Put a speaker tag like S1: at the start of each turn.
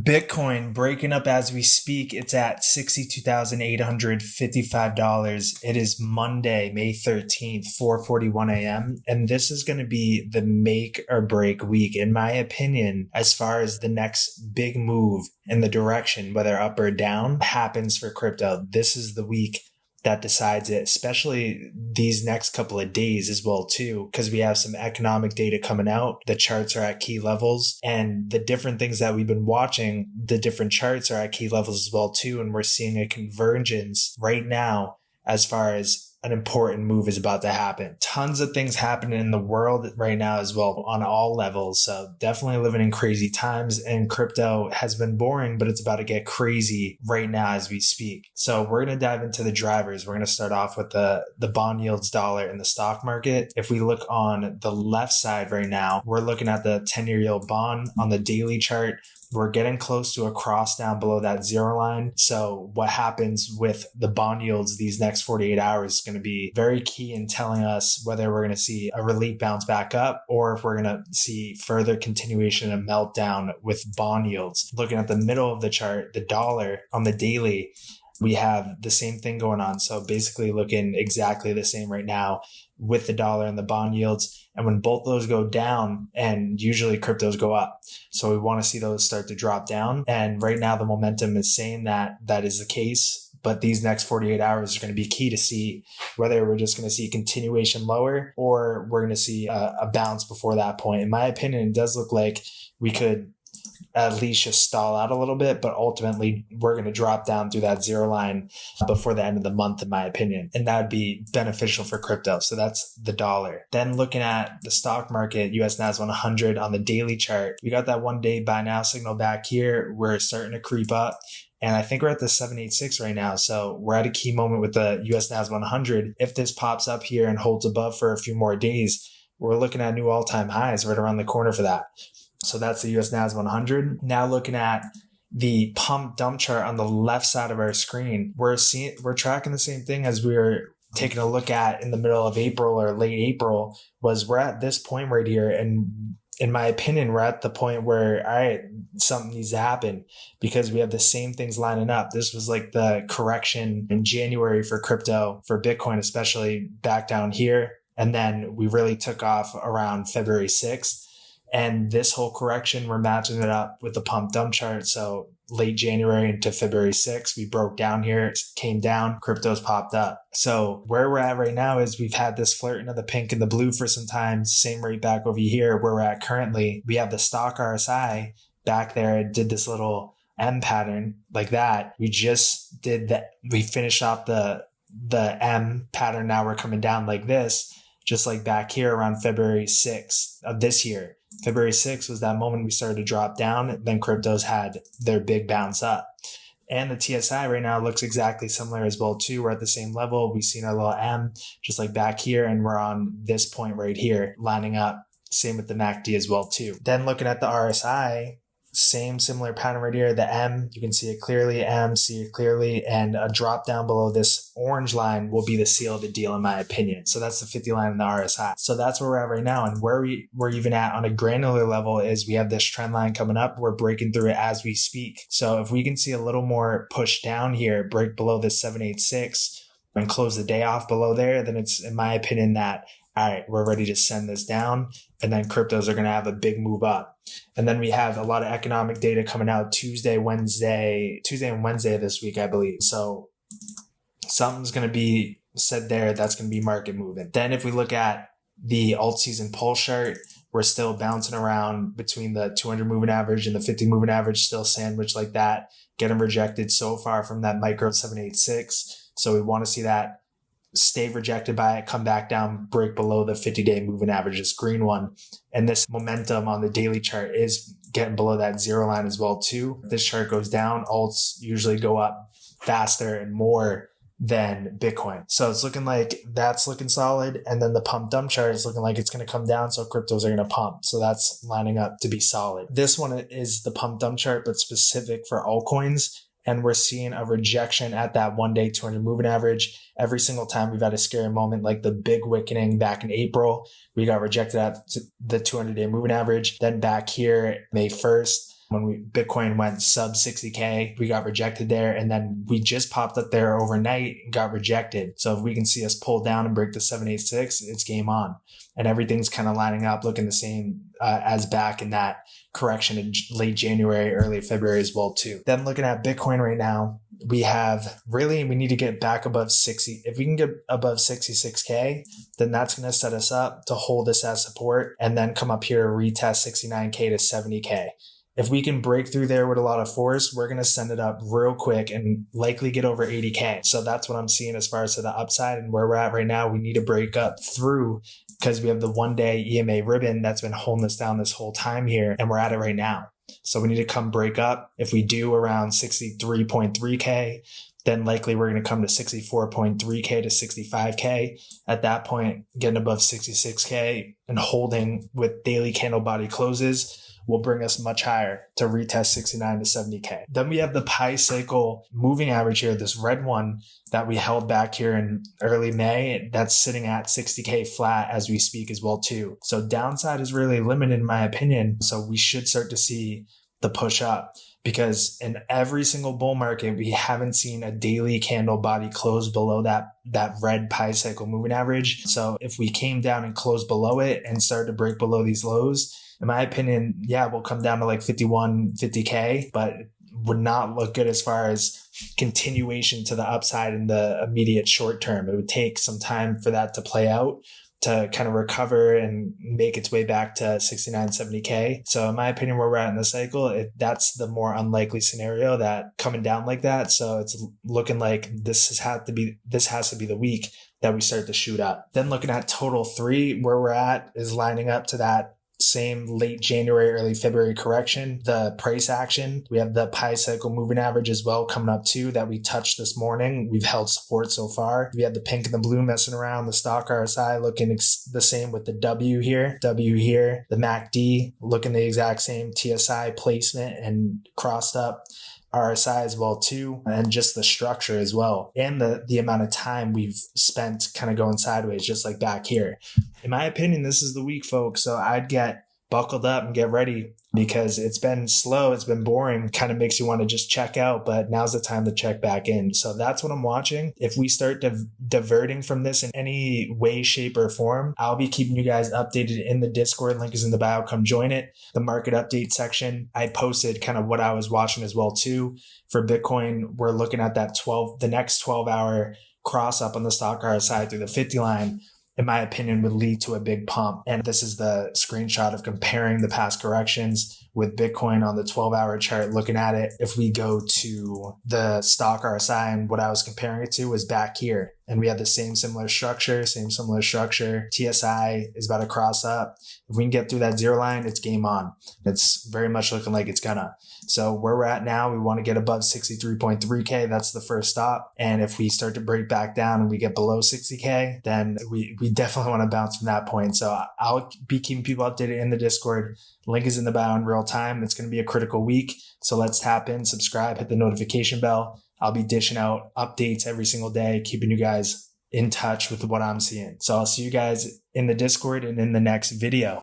S1: Bitcoin breaking up as we speak. It's at $62,855. It is Monday, May 13th, 4:41 a.m. And this is going to be the make or break week, in my opinion, as far as the next big move in the direction, whether up or down, happens for crypto. This is the week that decides it, especially these next couple of days as well too, because we have some economic data coming out. The charts are at key levels, and the different things that we've been watching, the different charts are at key levels as well too. And we're seeing a convergence right now as far as an important move is about to happen. Tons of things happening in the world right now as well on all levels. So definitely living in crazy times, and crypto has been boring, but it's about to get crazy right now as we speak. So we're going to dive into the drivers. We're going to start off with the bond yields, dollar, and the stock market. If we look on the left side right now, we're looking at the 10-year yield bond on the daily chart. We're getting close to a cross down below that zero line. So what happens with the bond yields these next 48 hours is going to be very key in telling us whether we're going to see a relief bounce back up or if we're going to see further continuation of meltdown with bond yields. Looking at the middle of the chart, the dollar on the daily, we have the same thing going on. So basically looking exactly the same right now with the dollar and the bond yields. And when both those go down, and usually cryptos go up. So we want to see those start to drop down. And right now the momentum is saying that that is the case. But these next 48 hours are going to be key to see whether we're just going to see continuation lower or we're going to see a bounce before that point. In my opinion, it does look like we could at least just stall out a little bit, but ultimately we're going to drop down through that zero line before the end of the month, in my opinion. And that would be beneficial for crypto. So that's the dollar. Then looking at the stock market, US Nasdaq 100 on the daily chart, we got that 1 day buy now signal back here. We're starting to creep up. And I think we're at the 786 right now. So we're at a key moment with the US Nasdaq 100. If this pops up here and holds above for a few more days, we're looking at new all-time highs right around the corner for that. So that's the US Nasdaq 100. Now looking at the pump dump chart on the left side of our screen, we're tracking the same thing as we were taking a look at in the middle of April or late April. Was we're at this point right here, and in my opinion, we're at the point where, all right, something needs to happen because we have the same things lining up. This was like the correction in January for crypto, for Bitcoin, especially back down here. And then we really took off around February 6th. And this whole correction, we're matching it up with the pump dump chart. So late January into February 6th, we broke down here, it came down, cryptos popped up. So where we're at right now is we've had this flirting of the pink and the blue for some time. Same rate back over here where we're at currently. We have the stock RSI back there. It did this little M pattern like that. We just did that. We finished off the M pattern. Now we're coming down like this, just like back here around February 6th of this year. February 6th was that moment we started to drop down. Then cryptos had their big bounce up. And the TSI right now looks exactly similar as well too. We're at the same level. We've seen our little M just like back here, and we're on this point right here lining up. Same with the MACD as well too. Then looking at the RSI, same similar pattern right here. The M, you can see it clearly, M, see it clearly, and a drop down below this orange line will be the seal of the deal, in my opinion. So that's the 50 line in the RSI. So that's where we're at right now. And where we're even at on a granular level is we have this trend line coming up. We're breaking through it as we speak. So if we can see a little more push down here, break below the 786 and close the day off below there, then it's, in my opinion, that, all right, we're ready to send this down, and then cryptos are going to have a big move up. And then we have a lot of economic data coming out Tuesday and Wednesday this week, I believe. So something's going to be said there that's going to be market moving. Then if we look at the alt season pulse chart, we're still bouncing around between the 200 moving average and the 50 moving average, still sandwiched like that, getting rejected so far from that micro 786. So we want to see that stay rejected by it, come back down, break below the 50-day moving average, this green one. And this momentum on the daily chart is getting below that zero line as well too. If this chart goes down, alts usually go up faster and more than Bitcoin. So it's looking like that's looking solid. And then the pump dump chart is looking like it's going to come down. So cryptos are going to pump. So that's lining up to be solid. This one is the pump dump chart, but specific for altcoins. And we're seeing a rejection at that 1 day 200 moving average. Every single time we've had a scary moment, like the big wickening back in April, we got rejected at the 200 day moving average. Then back here, May 1st, When Bitcoin went sub 60K, we got rejected there. And then we just popped up there overnight and got rejected. So if we can see us pull down and break the 786, it's game on. And everything's kind of lining up, looking the same as back in that correction in late January, early February as well too. Then looking at Bitcoin right now, we need to get back above 60. If we can get above 66K, then that's going to set us up to hold this as support and then come up here to retest 69K to 70K. If we can break through there with a lot of force, we're going to send it up real quick and likely get over 80K. So that's what I'm seeing as far as to the upside, and where we're at right now. We need to break up through, because we have the 1-day EMA ribbon that's been holding us down this whole time here, and we're at it right now. So we need to come break up. If we do around 63.3K, then likely we're going to come to 64.3K to 65K. At that point, getting above 66K and holding with daily candle body closes will bring us much higher to retest 69 to 70K. Then we have the pi cycle moving average here, this red one that we held back here in early May. That's sitting at 60K flat as we speak as well too. So downside is really limited in my opinion. So we should start to see the push up, because in every single bull market, we haven't seen a daily candle body close below that red pi cycle moving average. So if we came down and closed below it and started to break below these lows, in my opinion, yeah, we'll come down to like 50K, but would not look good as far as continuation to the upside in the immediate short term. It would take some time for that to play out, to kind of recover and make its way back to 69, 70K. So in my opinion, where we're at in the cycle, that's the more unlikely scenario, that coming down like that. So it's looking like this has to be the week that we start to shoot up. Then looking at total 3, where we're at is lining up to that same late January, early February correction. The price action, we have the pi cycle moving average as well coming up too, that we touched this morning. We've held support so far. We have the pink and the blue messing around, the stock RSI looking the same with the W here, the MACD looking the exact same, TSI placement and crossed up RSI as well too, and just the structure as well, and the amount of time we've spent kind of going sideways, just like back here. In my opinion, this is the week, folks. So I'd get buckled up and get ready, because it's been slow, it's been boring, kind of makes you want to just check out, but now's the time to check back in. So that's what I'm watching. If we start diverting from this in any way, shape, or form, I'll be keeping you guys updated in the Discord. Link is in the bio. Come join it. The market update section, I posted kind of what I was watching as well too. For Bitcoin, we're looking at the next 12-hour cross up on the stock RSI through the 50 line. In my opinion, would lead to a big pump. And this is the screenshot of comparing the past corrections with Bitcoin on the 12-hour chart, looking at it. If we go to the stock RSI, and what I was comparing it to was back here, and we had the same similar structure. TSI is about to cross up. If we can get through that zero line, it's game on. It's very much looking like it's gonna. So where we're at now, we want to get above 63.3K. That's the first stop. And if we start to break back down and we get below 60K, then we definitely want to bounce from that point. So I'll be keeping people updated in the Discord. Link is in the bio in real time. It's going to be a critical week. So let's tap in, subscribe, hit the notification bell. I'll be dishing out updates every single day, keeping you guys in touch with what I'm seeing. So I'll see you guys in the Discord and in the next video.